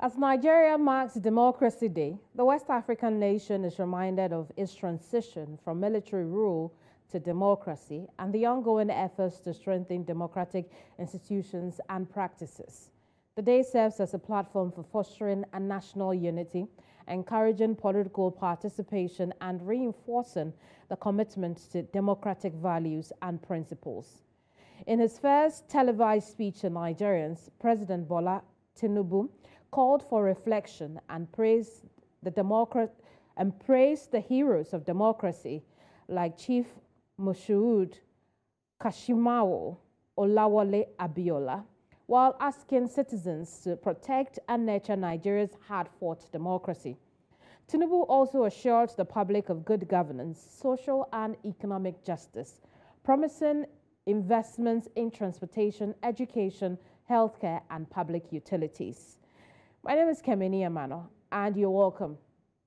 As Nigeria marks Democracy Day, the West African nation is reminded of its transition from military rule to democracy and the ongoing efforts to strengthen democratic institutions and practices. The day serves as a platform for fostering a national unity, encouraging political participation, and reinforcing the commitment to democratic values and principles. In his first televised speech to Nigerians, President Bola Tinubu called for reflection and praised the heroes of democracy like Chief Moshood, Kashimawo, Olawale, Abiola, while asking citizens to protect and nurture Nigeria's hard-fought democracy. Tinubu also assured the public of good governance, social and economic justice, promising investments in transportation, education, healthcare, and public utilities. My name is Keminni Amanor, and you're welcome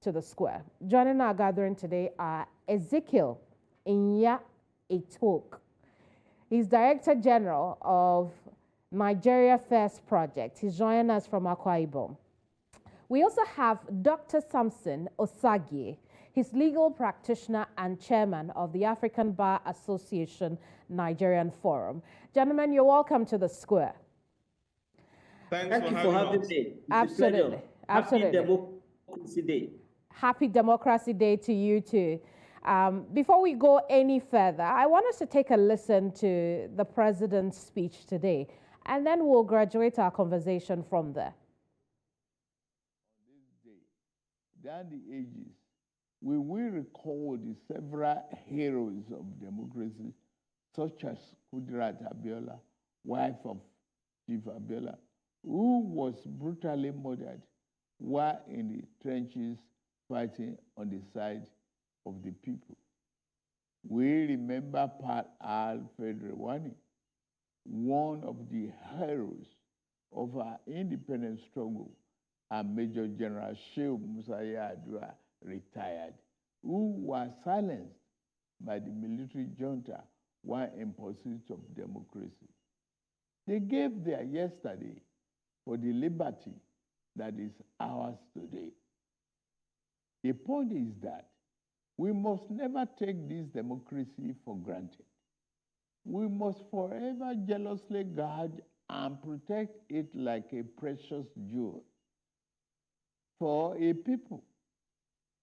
to the square. Joining our gathering today are Ezekiel Inya Etok. He's Director General of Nigeria First Project. He's joining us from Akwa Ibom. We also have Dr. Samson Osagie. He's legal practitioner and chairman of the African Bar Association Nigerian Forum. Gentlemen, you're welcome to the square. Thank you for having me. It's Absolutely. Absolutely. Happy Democracy Day. Happy Democracy Day to you too. Before we go any further, I want us to take a listen to the president's speech today, and then we'll graduate our conversation from there. On this day, down the ages, we will recall the several heroes of democracy, such as Kudirat Abiola, wife of Chief Abiola, who was brutally murdered while in the trenches fighting on the side of the people. We remember Pat Alfred Rwani, one of the heroes of our independence struggle, and Major General Sagir Musa, retired, who was silenced by the military junta while in pursuit of democracy. They gave their yesterday for the liberty that is ours today. The point is that we must never take this democracy for granted. We must forever jealously guard and protect it like a precious jewel. For a people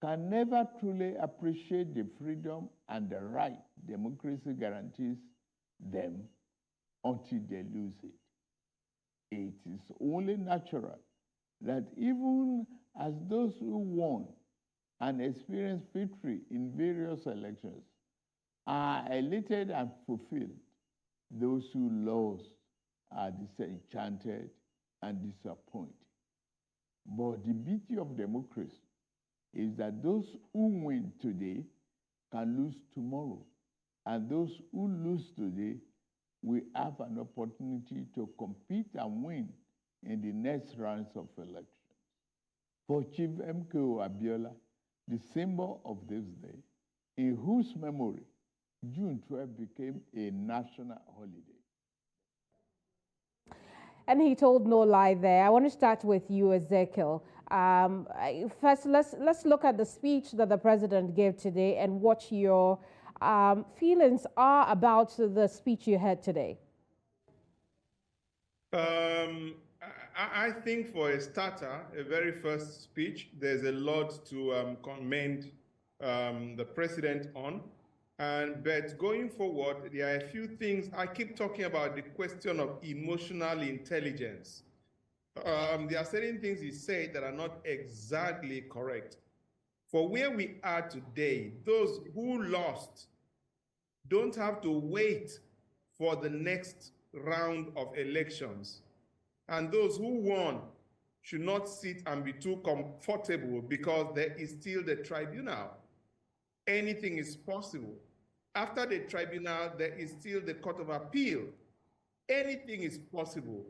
can never truly appreciate the freedom and the right democracy guarantees them until they lose it. It is only natural that even as those who won and experienced victory in various elections are elated and fulfilled, those who lost are disenchanted and disappointed. But the beauty of democracy is that those who win today can lose tomorrow, and those who lose today will have an opportunity to compete and win in the next rounds of elections. For Chief MKO Abiola, the symbol of this day, in whose memory June 12 became a national holiday. And he told no lie there. I want to start with you, Ezekiel. First, let's look at the speech that the president gave today and what your feelings are about the speech you had today. I think for a starter, a very first speech, there's a lot to commend the president on. But going forward, there are a few things. I keep talking about the question of emotional intelligence. There are certain things he said that are not exactly correct. For where we are today, those who lost don't have to wait for the next round of elections. And those who won should not sit and be too comfortable because there is still the tribunal. Anything is possible. After the tribunal, there is still the Court of Appeal. Anything is possible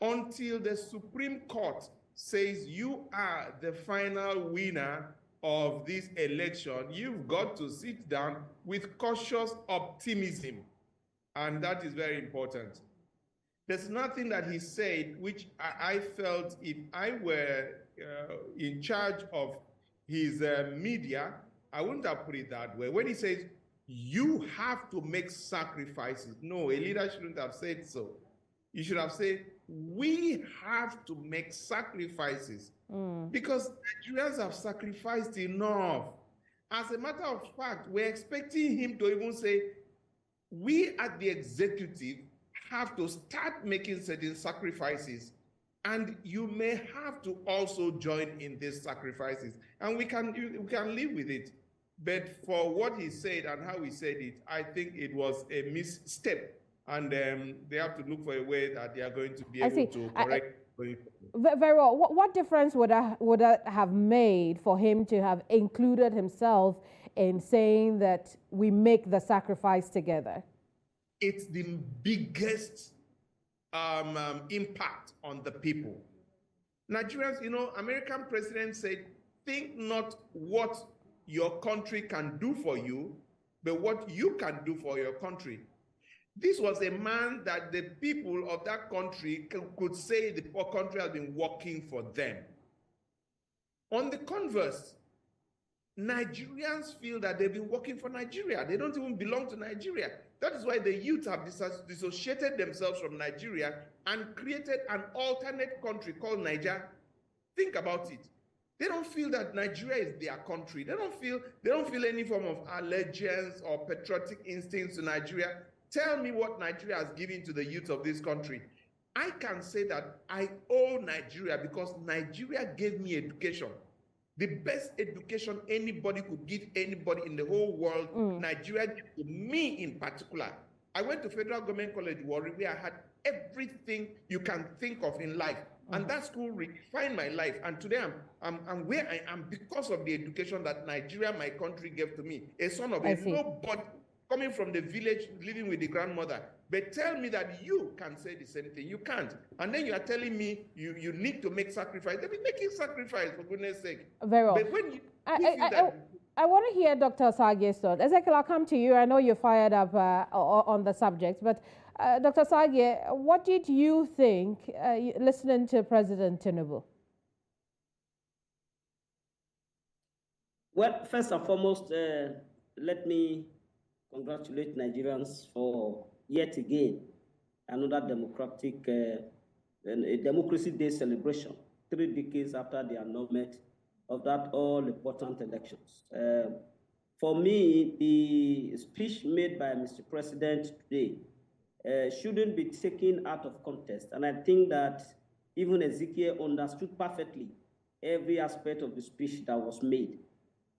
until the Supreme Court says you are the final winner of this election. You've got to sit down with cautious optimism, and that is very important. there's nothing that he said which I felt if I were in charge of his media, I wouldn't have put it that way. When he says, you have to make sacrifices. No, a leader shouldn't have said so. You should have said, we have to make sacrifices because Nigerians have sacrificed enough. As a matter of fact, we're expecting him to even say, we at the executive have to start making certain sacrifices, and you may have to also join in these sacrifices, and we can live with it. But for what he said and how he said it, I think it was a misstep, and they have to look for a way that they are going to be able to correct. Very well. What difference would that have made for him to have included himself in saying that we make the sacrifice together? It's the biggest impact on the people. Nigerians, American president said, think not what your country can do for you, but what you can do for your country. This was a man that the people of that country could say the country has been working for them. On the converse, Nigerians feel that they've been working for Nigeria. They don't even belong to Nigeria. That is why the youth have dissociated themselves from Nigeria and created an alternate country called Niger. Think about it. They don't feel that Nigeria is their country. They don't feel any form of allegiance or patriotic instincts to Nigeria. Tell me what Nigeria has given to the youth of this country. I can say that I owe Nigeria because Nigeria gave me education. The best education anybody could give anybody in the whole world, Nigeria gave to me in particular. I went to Federal Government College, Warri, where I had everything you can think of in life. And that school refined my life. And today I'm where I am because of the education that Nigeria, my country, gave to me. A son of a nobody, coming from the village, living with the grandmother. But tell me that you can say the same thing. You can't. And then you are telling me you need to make sacrifice. They've been making sacrifice, for goodness sake. Very well. But when I want to hear Dr. Sagir's thought. Ezekiel, I'll come to you. I know you're fired up on the subject. But Dr. Sagir, what did you think listening to President Tinubu? Well, first and foremost, let me congratulate Nigerians for yet again another Democracy Day celebration, 3 decades after the annulment of that all-important elections. For me, the speech made by Mr. President today shouldn't be taken out of context, and I think that even Ezekiel understood perfectly every aspect of the speech that was made.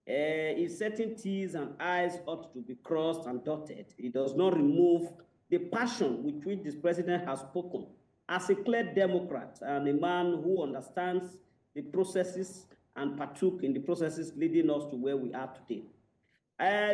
If certain T's and I's ought to be crossed and dotted, it does not remove the passion with which this president has spoken as a clear Democrat and a man who understands the processes and partook in the processes leading us to where we are today.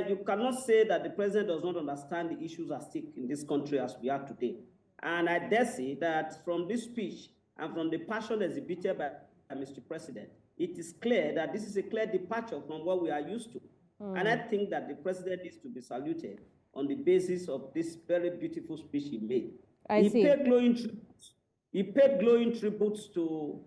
You cannot say that the president does not understand the issues at stake in this country as we are today. And I dare say that from this speech and from the passion exhibited by Mr. President, it is clear that this is a clear departure from what we are used to. And I think that the president needs to be saluted on the basis of this very beautiful speech he made. He paid glowing tributes to,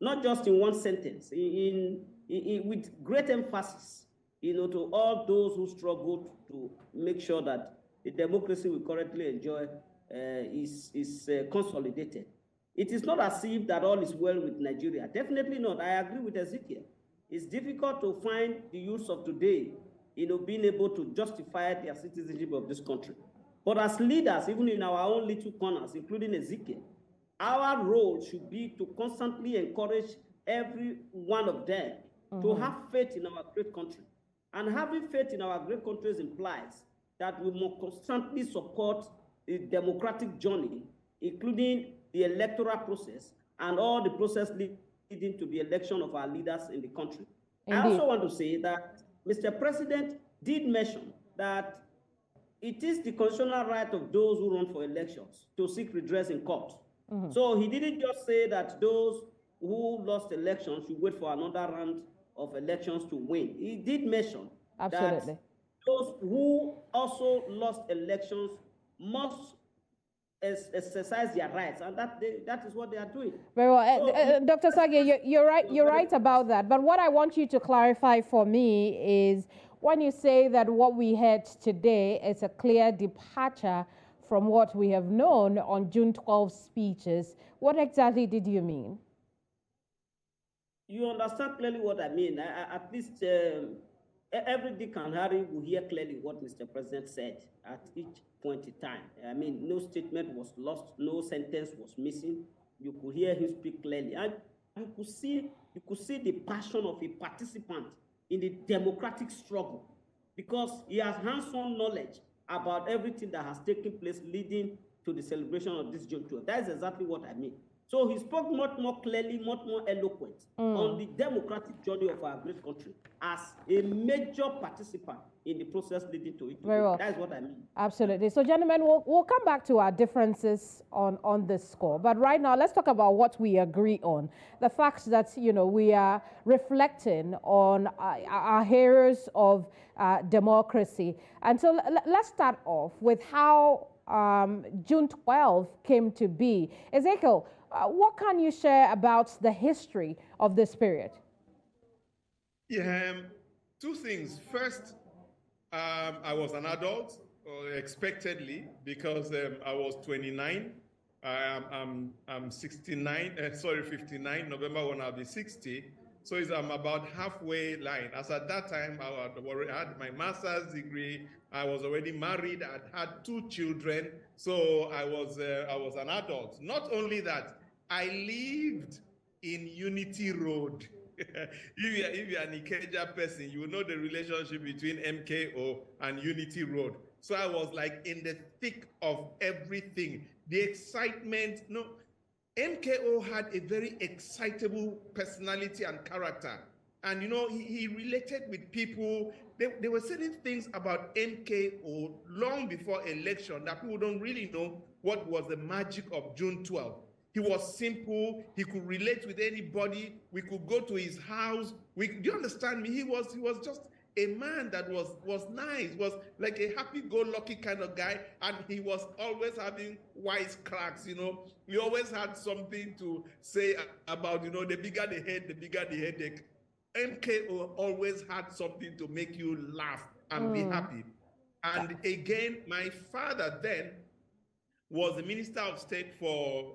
not just in one sentence, with great emphasis, to all those who struggled to make sure that the democracy we currently enjoy is consolidated. It is not as if that all is well with Nigeria. Definitely not. I agree with Ezekiel. It's difficult to find the youth of today, being able to justify their citizenship of this country. But as leaders, even in our own little corners, including Ezekiel, our role should be to constantly encourage every one of them to have faith in our great country. And having faith in our great country implies that we must constantly support the democratic journey, including the electoral process and all the process leading to the election of our leaders in the country. Indeed. I also want to say that Mr. President did mention that it is the constitutional right of those who run for elections to seek redress in court. So he didn't just say that those who lost elections should wait for another round of elections to win. He did mention that those who also lost elections must exercise their rights, and that is what they are doing. Very well. So, Dr. Sagir, you're right. You're right about that. But what I want you to clarify for me is when you say that what we heard today is a clear departure from what we have known on June 12 speeches, what exactly did you mean? You understand clearly what I mean. At least every Dick and Harry will hear clearly what Mr. President said at each point in time. I mean, no statement was lost, no sentence was missing. You could hear him speak clearly, and you could see the passion of a participant in the democratic struggle, because he has hands-on knowledge about everything that has taken place leading to the celebration of this June 12. That is exactly what I mean. So he spoke much more clearly, much more eloquent on the democratic journey of our great country as a major participant in the process leading to it. Very well. That's what I mean. Absolutely. So, gentlemen, we'll come back to our differences on this score. But right now, let's talk about what we agree on. The fact that, you know, we are reflecting on our heroes of democracy. And so let's start off with how June 12 came to be. Ezekiel, what can you share about the history of this period? Yeah, two things. First, I was an adult, expectedly, because I was 29. I'm 69, 59. November when I'll be 60. So I'm about halfway line. As at that time, I already had my master's degree. I was already married. I had 2 children. So I was an adult. Not only that, I lived in Unity Road. If you're an Ikeja person, you will know the relationship between MKO and Unity Road. So I was like in the thick of everything. The excitement, no. MKO had a very excitable personality and character. And, you know, he related with people. There were certain things about MKO long before election that people don't really know what was the magic of June 12. He was simple. He could relate with anybody. We could go to his house. Do you understand me? He was just a man that was nice, was like a happy-go-lucky kind of guy, and he was always having wisecracks, you know. He always had something to say about, you know, the bigger the head, the bigger the headache. MKO always had something to make you laugh and be happy. And again, my father then was the Minister of State for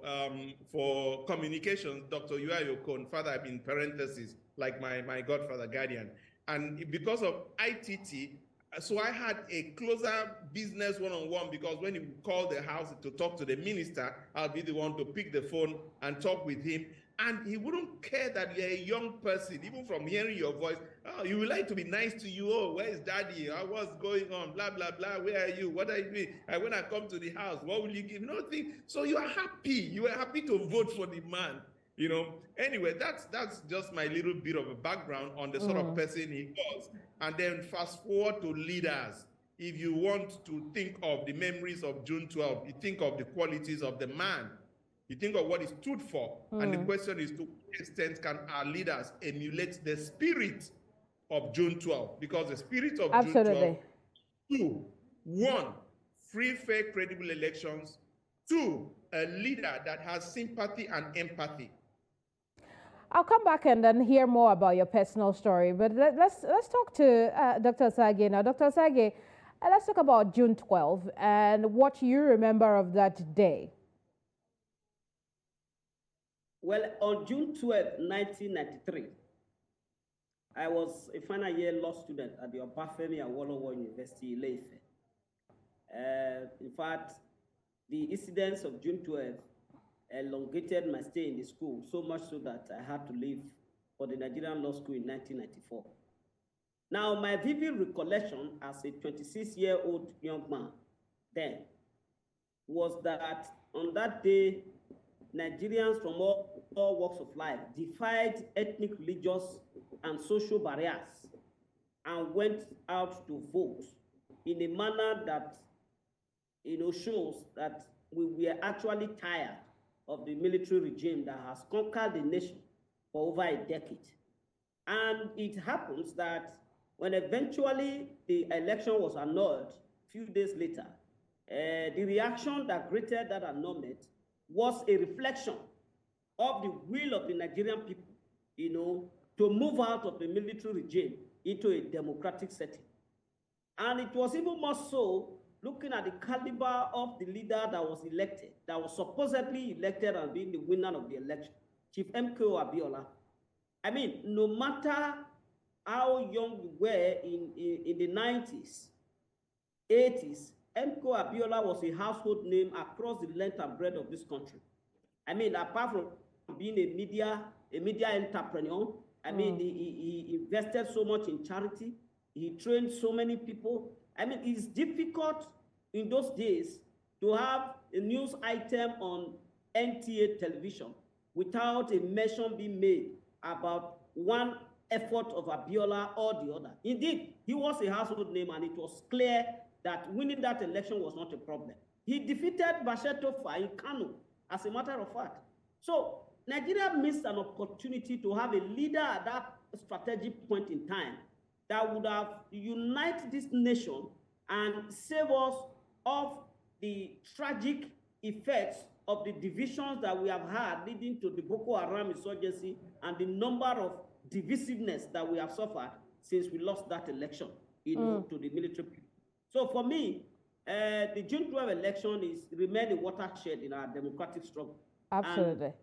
Communications, Dr. Yuayo Kon, father in parentheses, like my godfather, guardian. And because of ITT, so I had a closer business one-on-one, because when he would call the house to talk to the minister, I'll be the one to pick the phone and talk with him. And he wouldn't care that you're a young person, even from hearing your voice. Oh, you would like to be nice to you. Oh, where is daddy? What's going on? Blah, blah, blah. Where are you? What are you doing? And when I come to the house, what will you give? Nothing. So you are happy. You are happy to vote for the man. You know, anyway, that's just my little bit of a background on the sort of person he was. And then fast forward to leaders. If you want to think of the memories of June 12, you think of the qualities of the man. You think of what he stood for. And the question is, to what extent can our leaders emulate the spirit of June 12? Because the spirit of June 12, 2, 1, free, fair, credible elections. 2, a leader that has sympathy and empathy. I'll come back and then hear more about your personal story. But let's talk to Dr. Sagir now. Dr. Sagir, let's talk about June 12 and what you remember of that day. Well, on June 12, 1993, I was a final year law student at the Obafemi Awolowo University, Ile-Ife. In fact, the incidents of June 12 elongated my stay in the school, so much so that I had to leave for the Nigerian Law School in 1994. Now, my vivid recollection as a 26-year-old young man then was that on that day, Nigerians from all walks of life defied ethnic, religious, and social barriers and went out to vote in a manner that, you know, shows that we were actually tired of the military regime that has conquered the nation for over a decade. And it happens that when eventually the election was annulled, a few days later, The reaction that greeted that annulment was a reflection of the will of the Nigerian people, to move out of the military regime into a democratic setting. And it was even more so looking at the caliber of the leader that was elected, that was supposedly elected and being the winner of the election, Chief MKO Abiola. I mean, no matter how young we were in the 90s, 80s, MKO Abiola was a household name across the length and breadth of this country. I mean, apart from being a media entrepreneur, I mean, he invested so much in charity. He trained so many people. I mean, it's difficult in those days to have a news item on NTA television without a mention being made about one effort of Abiola or the other. Indeed, he was a household name, and it was clear that winning that election was not a problem. He defeated Bashir Tofa in Kanu, as a matter of fact. So Nigeria missed an opportunity to have a leader at that strategic point in time that would have united this nation and save us of the tragic effects of the divisions that we have had leading to the Boko Haram insurgency and the number of divisiveness that we have suffered since we lost that election, to the military people. So for me, the June 12 election remained a watershed in our democratic struggle. Absolutely. And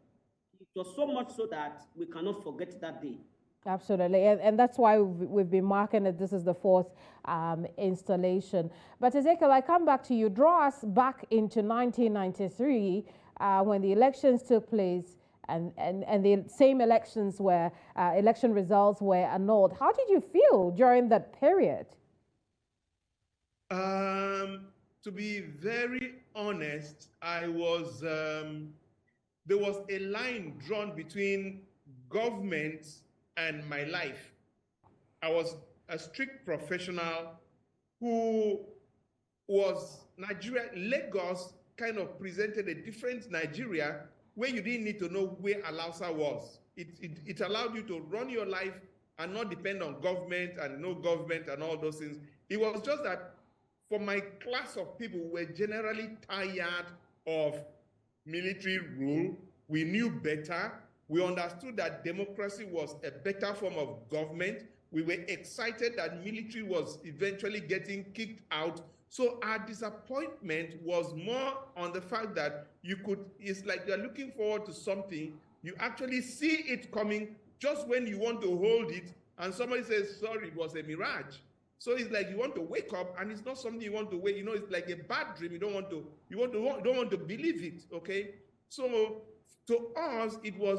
it was so much so that we cannot forget that day. Absolutely, and that's why we've been marking that this is the fourth installation. But Ezekiel, I come back to you. Draw us back into 1993 when the elections took place and the same elections where election results were annulled. How did you feel during that period? To be very honest, I was, there was a line drawn between government and my life. I was a strict professional who was Nigeria. Lagos kind of presented a different Nigeria where you didn't need to know where Alausa was. It allowed you to run your life and not depend on government and no government and all those things. It was just that for my class of people who were generally tired of military rule, we knew better. We understood that democracy was a better form of government. We were excited that military was eventually getting kicked out. So our disappointment was more on the fact that it's like you're looking forward to something, you actually see it coming just when you want to hold it, and somebody says, sorry, it was a mirage. So it's like you want to wake up and it's not something you want to wake. It's like a bad dream. You don't want to believe it, okay? So to us,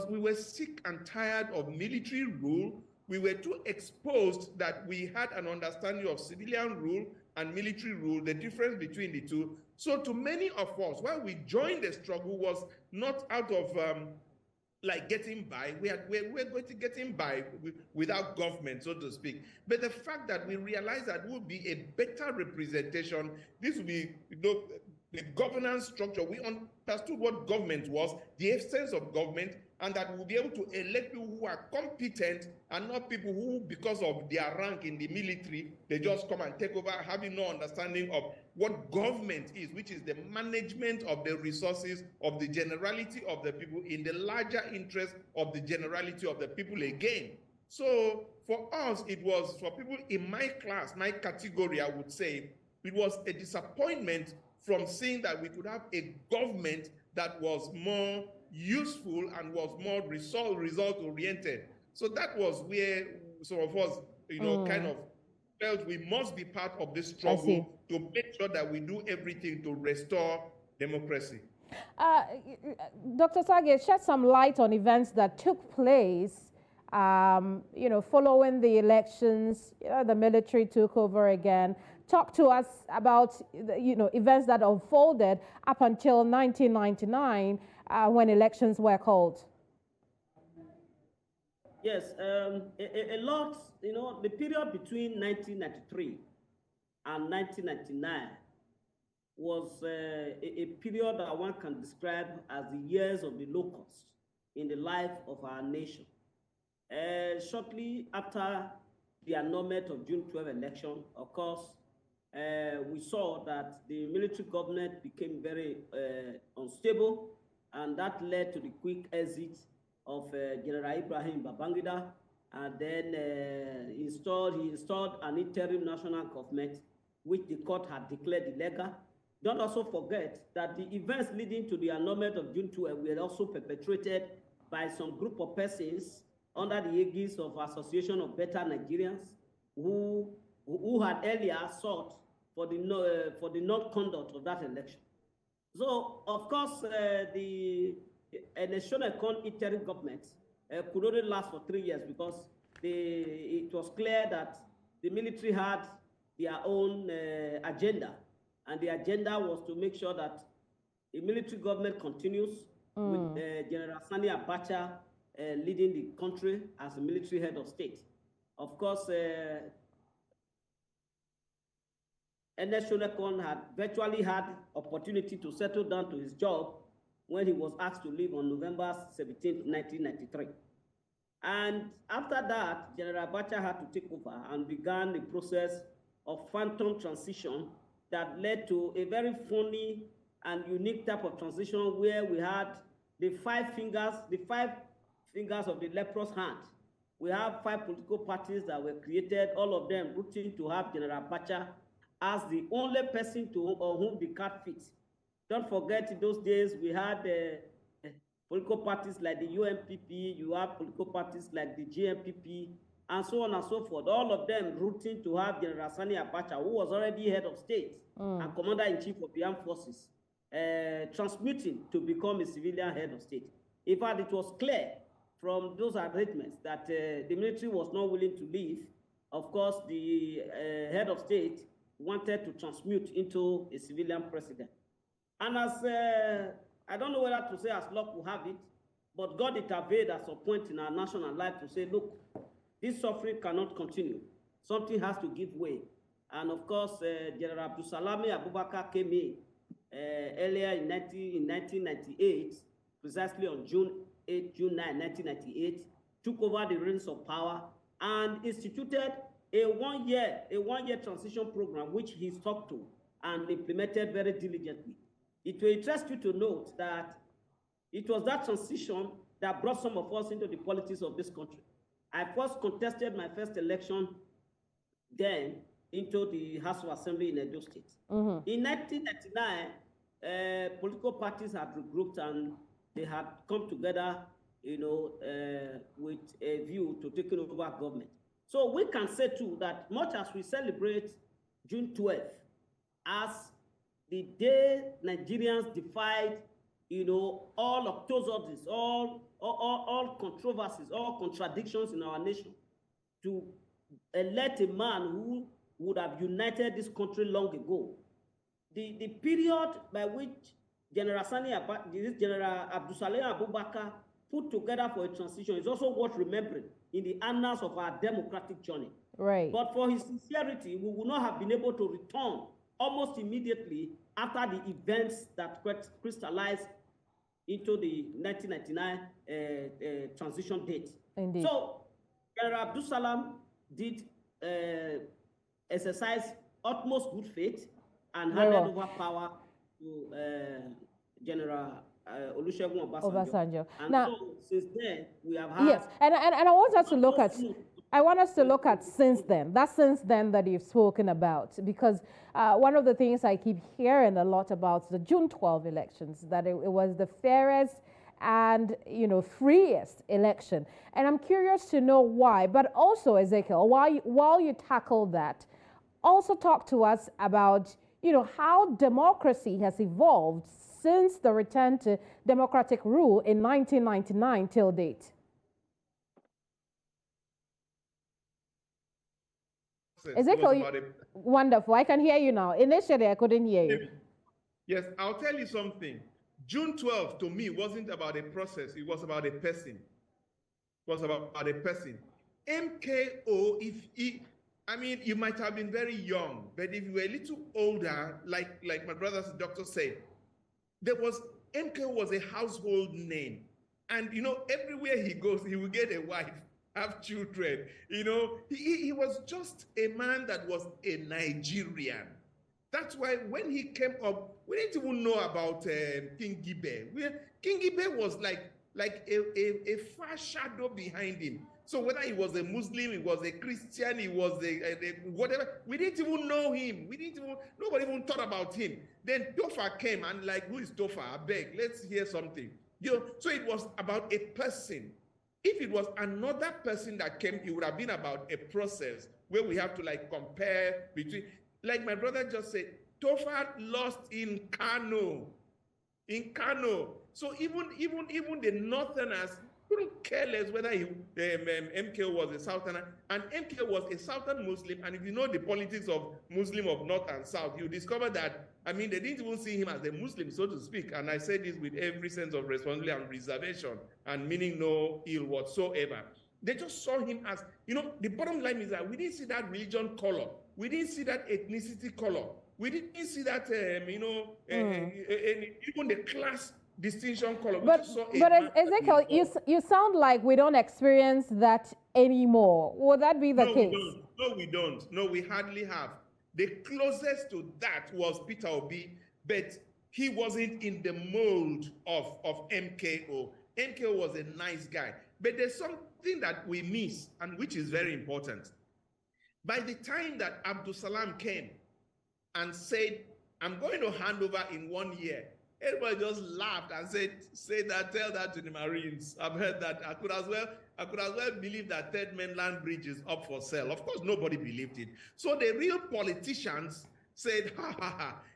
we were sick and tired of military rule. We were too exposed that we had an understanding of civilian rule and military rule, the difference between the two. So to many of us, why we joined the struggle was not out of like getting by. We're going to getting by without government, so to speak. But the fact that we realized that would be a better representation, this would be, the governance structure. We understood what government was, the essence of government, and that we'll be able to elect people who are competent and not people who, because of their rank in the military, they just come and take over, having no understanding of what government is, which is the management of the resources of the generality of the people in the larger interest of the generality of the people again. So for us, it was, for people in my class, my category, I would say, it was a disappointment from seeing that we could have a government that was more useful and was more result-oriented. So that was where some of us, kind of felt we must be part of this struggle to make sure that we do everything to restore democracy. Dr. Sagir, shed some light on events that took place, following the elections. The military took over again. Talk to us about, events that unfolded up until 1999 when elections were called. Yes, a lot, the period between 1993 and 1999 was a period that one can describe as the years of the locust in the life of our nation. Shortly after the annulment of June 12 election, of course, we saw that the military government became very unstable, and that led to the quick exit of General Ibrahim Babangida, and then he installed an interim national government, which the court had declared illegal. Don't also forget that the events leading to the annulment of June 12 were also perpetrated by some group of persons under the aegis of Association of Better Nigerians, who had earlier sought for the non-conduct of that election. So, of course, the Nnamdi interim government could only last for 3 years because it was clear that the military had their own agenda, and the agenda was to make sure that the military government continues with General Sani Abacha leading the country as the military head of state. Of course, Nnamdi had virtually had opportunity to settle down to his job when he was asked to leave on November 17, 1993. And after that, General Abacha had to take over and began the process of phantom transition that led to a very funny and unique type of transition where we had the five fingers of the leprous hand. We have 5 political parties that were created, all of them rooting to have General Abacha as the only person on whom the card fits. Don't forget, in those days, we had political parties like the UNPP, you have political parties like the GMPP, and so on and so forth, all of them rooting to have General Sani Abacha, who was already head of state and commander-in-chief of the armed forces, transmuting to become a civilian head of state. In fact, it was clear from those arrangements that the military was not willing to leave. Of course, the head of state wanted to transmute into a civilian president. And as, I don't know whether to say as luck will have it, but God intervened at some point in our national life to say, look, this suffering cannot continue. Something has to give way. And of course, General Abdulsalami Abubakar came in earlier in 1998, precisely on June 9, 1998, took over the reins of power and instituted a one-year transition program, which he stuck to and implemented very diligently. It will interest you to note that it was that transition that brought some of us into the politics of this country. I first contested my first election then into the House of Assembly in Edo State. In 1999, political parties had regrouped and they had come together, with a view to taking over government. So we can say too that much as we celebrate June 12th as the day Nigerians defied, all octosities, all controversies, all contradictions in our nation, to elect a man who would have united this country long ago. The period by which General Abdulsalam Abubakar put together for a transition is also worth remembering in the annals of our democratic journey. Right. But for his sincerity, we would not have been able to return almost immediately after the events that crystallized into the 1999 transition date. Indeed. So General Abdulsalam did exercise utmost good faith and handed over power to General Olusegun Obasanjo. And now, so since then, we have had... Yes, and I want us to look at... I want us to look at since then, that you've spoken about, because one of the things I keep hearing a lot about the June 12 elections, that it was the fairest and, freest election. And I'm curious to know why, but also, Ezekiel, while you tackle that, also talk to us about, how democracy has evolved since the return to democratic rule in 1999 till date. Ezekiel, wonderful. I can hear you now. Initially, I couldn't hear you. Yes, I'll tell you something. June 12th, to me, wasn't about a process. It was about a person. It was about a person. MKO, you might have been very young, but if you were a little older, like my brother's doctor said, MKO was a household name. And, everywhere he goes, he will get a wife, have children. He was just a man that was a Nigerian. That's why when he came up, we didn't even know about King Gibe. King Gibe was like a far shadow behind him. So whether he was a Muslim, he was a Christian, he was a whatever, we didn't even know him. Nobody even thought about him. Then Tofa came and like, who is Tofa? I beg, let's hear something. So it was about a person. If it was another person that came, it would have been about a process where we have to like compare between, like my brother just said, Tofa lost in Kano. So even the Northerners couldn't care less whether MKO was a Southerner, and MKO was a Southern Muslim. And if you know the politics of Muslim of North and South, you discover that, I mean, they didn't even see him as a Muslim, so to speak. And I say this with every sense of responsibility and reservation, and meaning no ill whatsoever. They just saw him as, the bottom line is that we didn't see that religion color. We didn't see that ethnicity color. We didn't see that, even the class distinction color. But Ezekiel, you sound like we don't experience that anymore. Would that be the case? No, we don't. No, we hardly have. The closest to that was Peter Obi, but he wasn't in the mold of MKO. MKO was a nice guy. But there's something that we miss, and which is very important. By the time that Abdul Salam came and said, I'm going to hand over in 1 year, everybody just laughed and tell that to the Marines. I've heard that. I could as well believe that Third Mainland Bridge is up for sale. Of course, nobody believed it. So the real politicians said,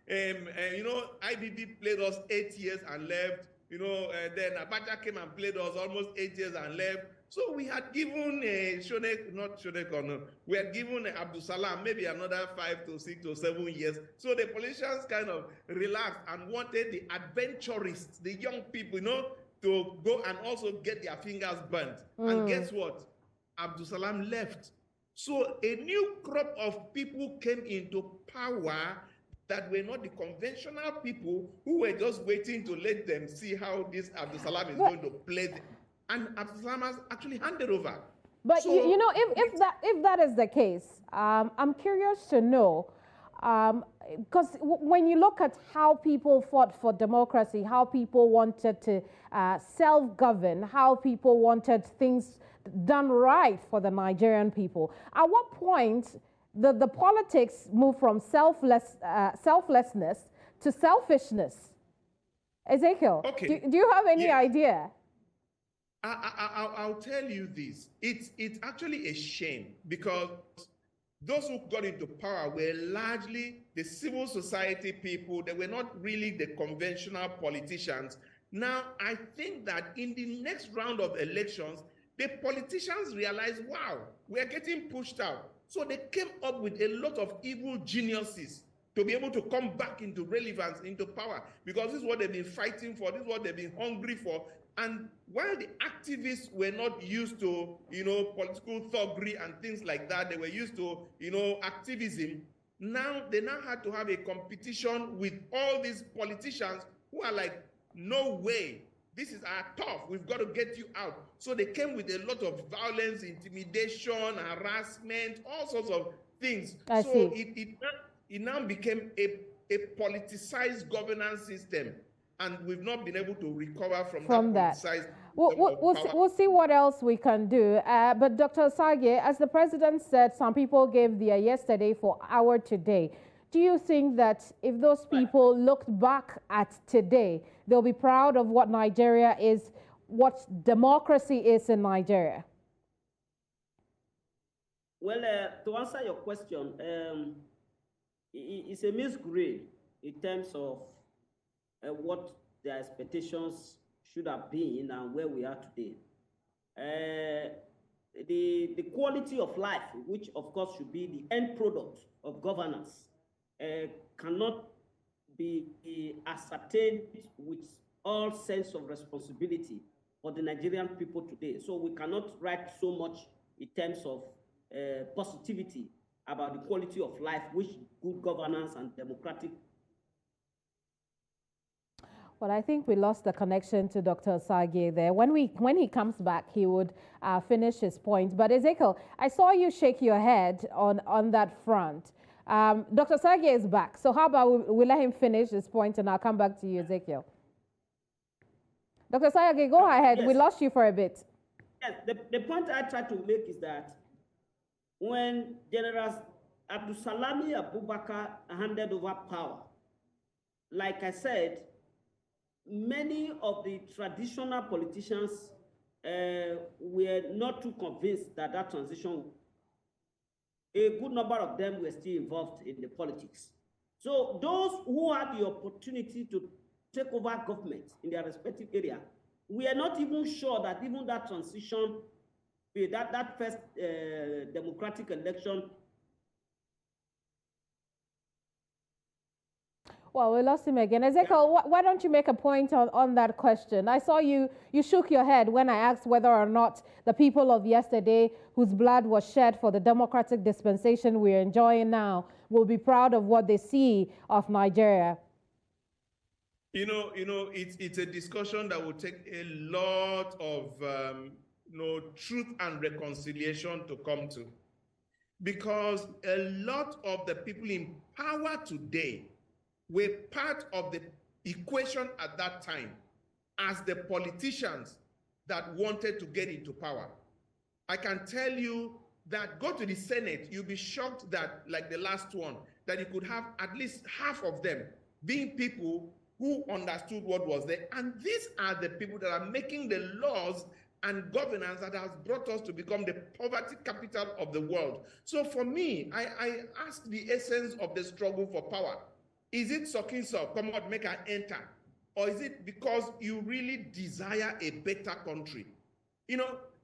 IBB played us 8 years and left. Then Abacha came and played us almost 8 years and left. So we had given we had given Abdul Salam maybe another 5 to 6 to 7 years. So the politicians kind of relaxed and wanted the adventurists, the young people, to go and also get their fingers burnt. And guess what? Abdul Salam left. So a new crop of people came into power that were not the conventional people who were just waiting to let them see how this Abdul Salam is going to play them. And Abdul Salam has actually handed over. But so, if that is the case, I'm curious to know, because when you look at how people fought for democracy, how people wanted to self-govern, how people wanted things done right for the Nigerian people, at what point the politics moved from selflessness to selfishness? Ezekiel, okay. Do you have any idea? I'll tell you this. It's actually a shame, because those who got into power were largely the civil society people. They were not really the conventional politicians. Now, I think that in the next round of elections, the politicians realized, wow, we're getting pushed out. So they came up with a lot of evil geniuses to be able to come back into relevance, into power, because this is what they've been fighting for, this is what they've been hungry for. And while the activists were not used to, political thuggery and things like that, they were used to, activism. Now they had to have a competition with all these politicians who are like, no way, this is our tough, we've got to get you out. So they came with a lot of violence, intimidation, harassment, all sorts of things. So it now became a politicized governance system. And we've not been able to recover from that. We'll see what else we can do. But Dr. Sagir, as the president said, some people gave their yesterday for our today. Do you think that if those people looked back at today, they'll be proud of what Nigeria is, what democracy is in Nigeria? Well, to answer your question, it's a misgrade in terms of what their expectations should have been and where we are today. The quality of life, which of course should be the end product of governance, cannot be ascertained with all sense of responsibility for the Nigerian people today. So we cannot write so much in terms of positivity about the quality of life which good governance and democratic. Well, I think we lost the connection to Dr. Sagir there. When he comes back, he would finish his point. But Ezekiel, I saw you shake your head on that front. Dr. Sagir is back. So how about we let him finish his point and I'll come back to you, Ezekiel. Dr. Sagir, go ahead. Yes. We lost you for a bit. Yes, the point I try to make is that when General Abdulsalami Abubakar handed over power, like I said, many of the traditional politicians were not too convinced that that transition, a good number of them were still involved in the politics. So those who had the opportunity to take over government in their respective area, we are not even sure that even that transition, that first democratic election. Well, we lost him again. Ezekiel, why don't you make a point on that question? I saw you shook your head when I asked whether or not the people of yesterday whose blood was shed for the democratic dispensation we're enjoying now will be proud of what they see of Nigeria. It's a discussion that will take a lot of truth and reconciliation to come to, because a lot of the people in power today were part of the equation at that time as the politicians that wanted to get into power. I can tell you that go to the Senate, you'll be shocked that, like the last one, that you could have at least half of them being people who understood what was there. And these are the people that are making the laws and governance that has brought us to become the poverty capital of the world. So for me, I ask the essence of the struggle for power. Is it sucking so, come out, make her enter? Or is it because you really desire a better country?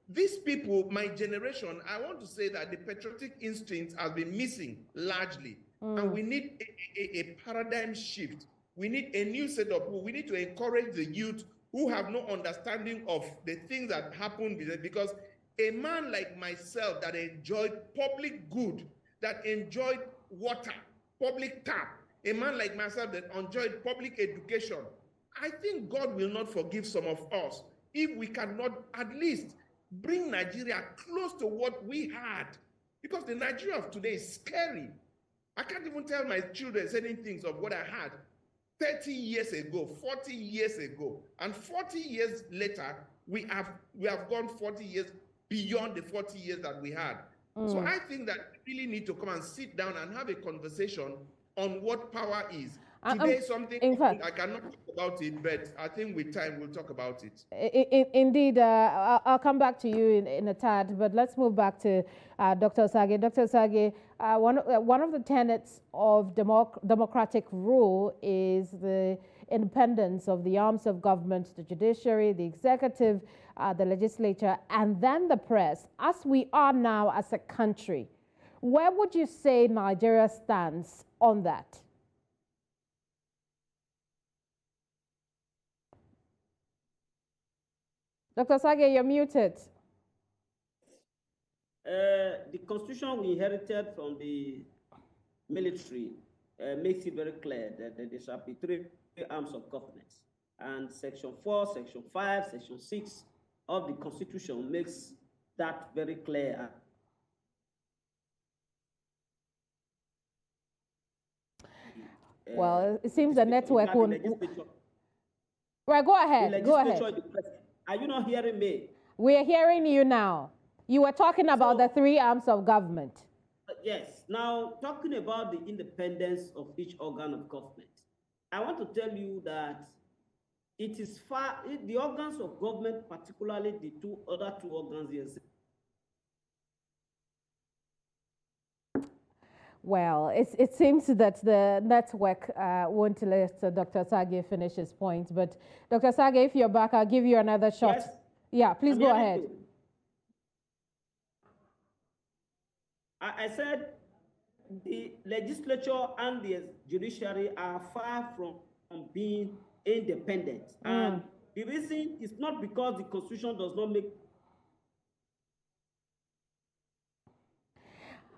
These people, my generation, I want to say that the patriotic instinct has been missing largely. And we need a paradigm shift. We need a new set of people. We need to encourage the youth who have no understanding of the things that happen with it, because a man like myself that enjoyed public good, that enjoyed water, public tap, a man like myself that enjoyed public education, I think God will not forgive some of us if we cannot at least bring Nigeria close to what we had. Because the Nigeria of today is scary. I can't even tell my children certain things of what I had 30 years ago, 40 years ago. And 40 years later, we have gone 40 years beyond the 40 years that we had. So I think that we really need to come and sit down and have a conversation on what power is. Today, something in fact, I cannot talk about it, but I think with time we'll talk about it. Indeed, I'll come back to you in a tad, but let's move back to Dr. Sagir. Dr. Sagir, one of the tenets of democratic rule is the independence of the arms of government, the judiciary, the executive, the legislature, and then the press. As we are now as a country, where would you say Nigeria stands on that? Dr. Sagir, you're muted. The constitution we inherited from the military makes it very clear that there shall be three arms of government. And Section 4, Section 5, Section 6 of the constitution makes that very clear. Well, it seems the network won't. Right, go ahead. Go ahead. Are you not hearing me? We are hearing you now. You were talking about the three arms of government. Yes. Now, talking about the independence of each organ of government, I want to tell you that it is the organs of government, particularly the other two organs here. Well, it seems that the network won't let Dr. Sagir finish his point. But Dr. Sagir, if you're back, I'll give you another shot. Yes. Yeah, please go ahead. I said the legislature and the judiciary are far from being independent. And the reason is not because the constitution does not make.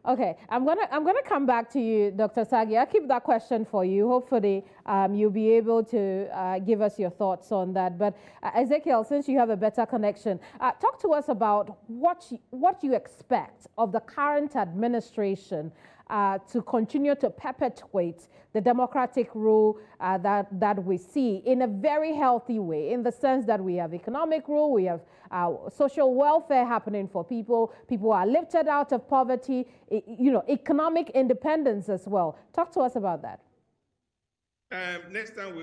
Okay, I'm gonna come back to you, Dr. Sagir. I'll keep that question for you. Hopefully, you'll be able to give us your thoughts on that. But Ezekiel, since you have a better connection, talk to us about what you expect of the current administration to continue to perpetuate the democratic rule that we see in a very healthy way, in the sense that we have economic rule, we have social welfare happening for people, people are lifted out of poverty, economic independence as well. Talk to us about that. Next time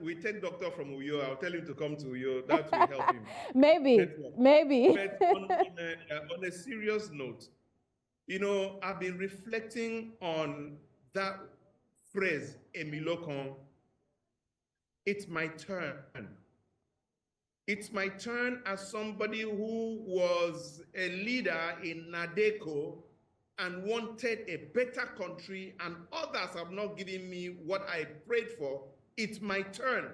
we take doctor from Uyo. I'll tell him to come to Uyo. That will help him. Maybe. But on a serious note, I've been reflecting on that phrase, Emilokon. It's my turn. It's my turn as somebody who was a leader in Nadeko and wanted a better country, and others have not given me what I prayed for. It's my turn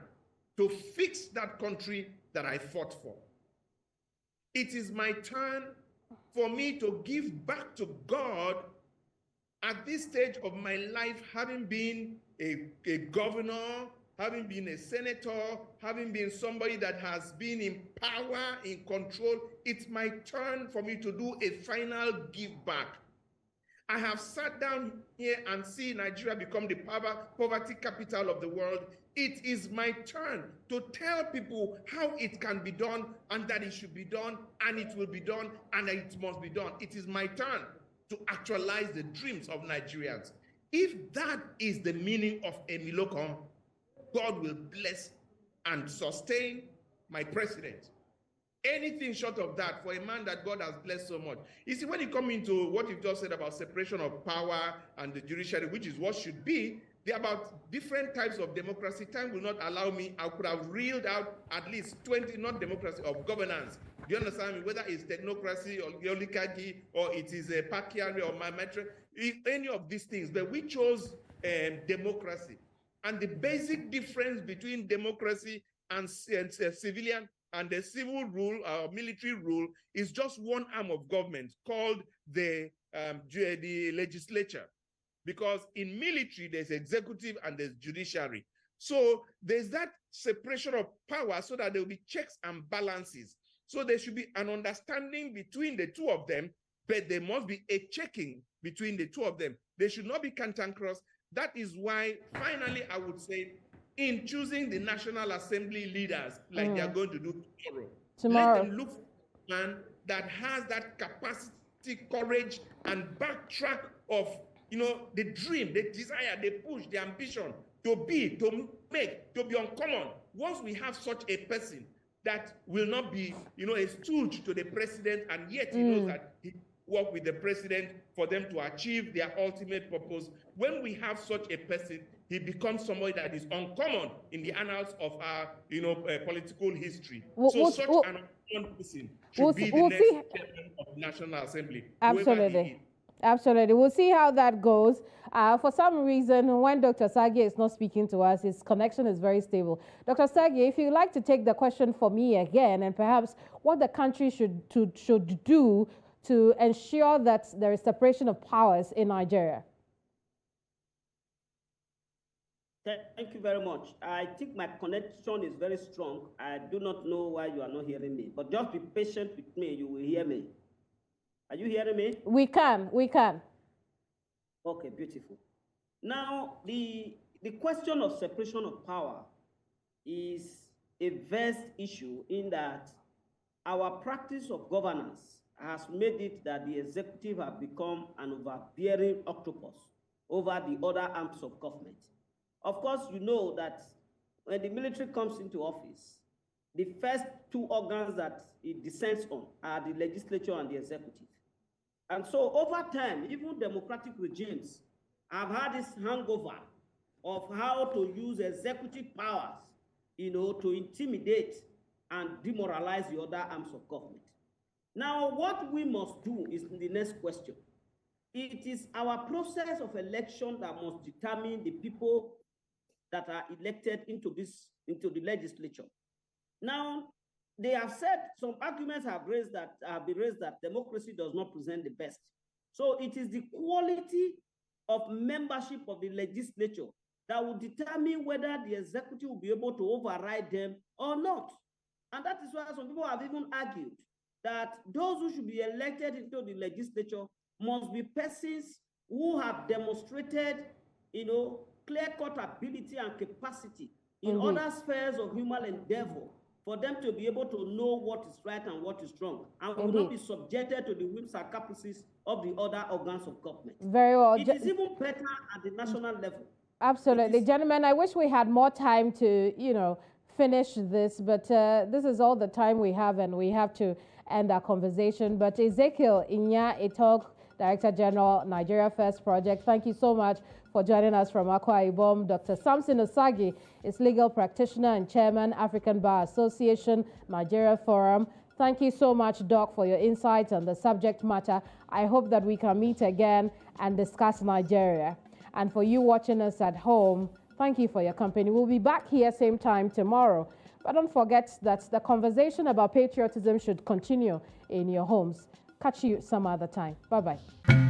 to fix that country that I fought for. It is my turn for me to give back to God at this stage of my life, having been a governor, having been a senator, having been somebody that has been in power, in control. It's my turn for me to do a final give back. I have sat down here and see Nigeria become the poverty capital of the world. It is my turn to tell people how it can be done, and that it should be done, and it will be done, and it must be done. It is my turn to actualize the dreams of Nigerians. If that is the meaning of Emilokon, God will bless and sustain my president. Anything short of that for a man that God has blessed so much. You see, when you come into what you've just said about separation of power and the judiciary, which is what should be, they're about different types of democracy. Time will not allow me. I could have reeled out at least 20, not democracy, of governance. Do you understand me? Whether it's technocracy or oligarchy, or it is a patriarchy or matriarchy, any of these things. But we chose democracy. And the basic difference between democracy and civilian and the civil rule or military rule is just one arm of government called the legislature. Because in military, there's executive and there's judiciary. So there's that separation of power so that there will be checks and balances. So there should be an understanding between the two of them, but there must be a checking between the two of them. They should not be cantankerous. That is why, finally, I would say, in choosing the National Assembly leaders, like they are going to do tomorrow, let them look for a man that has that capacity, courage, and backtrack of, the dream, the desire, the push, the ambition to be, to make, to be uncommon. Once we have such a person that will not be, a stooge to the president, and yet he knows that he work with the president for them to achieve their ultimate purpose. When we have such a person, he becomes somebody that is uncommon in the annals of our, political history. Such an uncommon person should be the next chairman of the National Assembly. Absolutely. Absolutely. We'll see how that goes. For some reason, when Dr. Sagir is not speaking to us, his connection is very stable. Dr. Sagir, if you'd like to take the question for me again, and perhaps what the country should do to ensure that there is separation of powers in Nigeria. Thank you very much. I think my connection is very strong. I do not know why you are not hearing me, but just be patient with me. You will hear me. Are you hearing me? We can. Okay, beautiful. Now, the question of separation of power is a vast issue in that our practice of governance has made it that the executive have become an overbearing octopus over the other arms of government. Of course, you know that when the military comes into office, the first two organs that it descends on are the legislature and the executive. And so over time, even democratic regimes have had this hangover of how to use executive powers, to intimidate and demoralize the other arms of government. Now, what we must do is the next question. It is our process of election that must determine the people that are elected into the legislature. Now, they have said, some arguments have been raised that democracy does not present the best. So it is the quality of membership of the legislature that will determine whether the executive will be able to override them or not. And that is why some people have even argued that those who should be elected into the legislature must be persons who have demonstrated, clear-cut ability and capacity in other spheres of human endeavor for them to be able to know what is right and what is wrong, and will not be subjected to the whims and caprices of the other organs of government. Very well. It is even better at the national level. Absolutely. Gentlemen, I wish we had more time to, finish this, but this is all the time we have, and we have to end our conversation. But Ezekiel Inya Etok, Director General, Nigeria First Project, thank you so much for joining us from Akwa Ibom. Dr. Samson Osagie is legal practitioner and chairman, African Bar Association, Nigeria Forum. Thank you so much, Doc, for your insights on the subject matter. I hope that we can meet again and discuss Nigeria. And for you watching us at home, thank you for your company. We'll be back here same time tomorrow. But don't forget that the conversation about patriotism should continue in your homes. Catch you some other time. Bye-bye.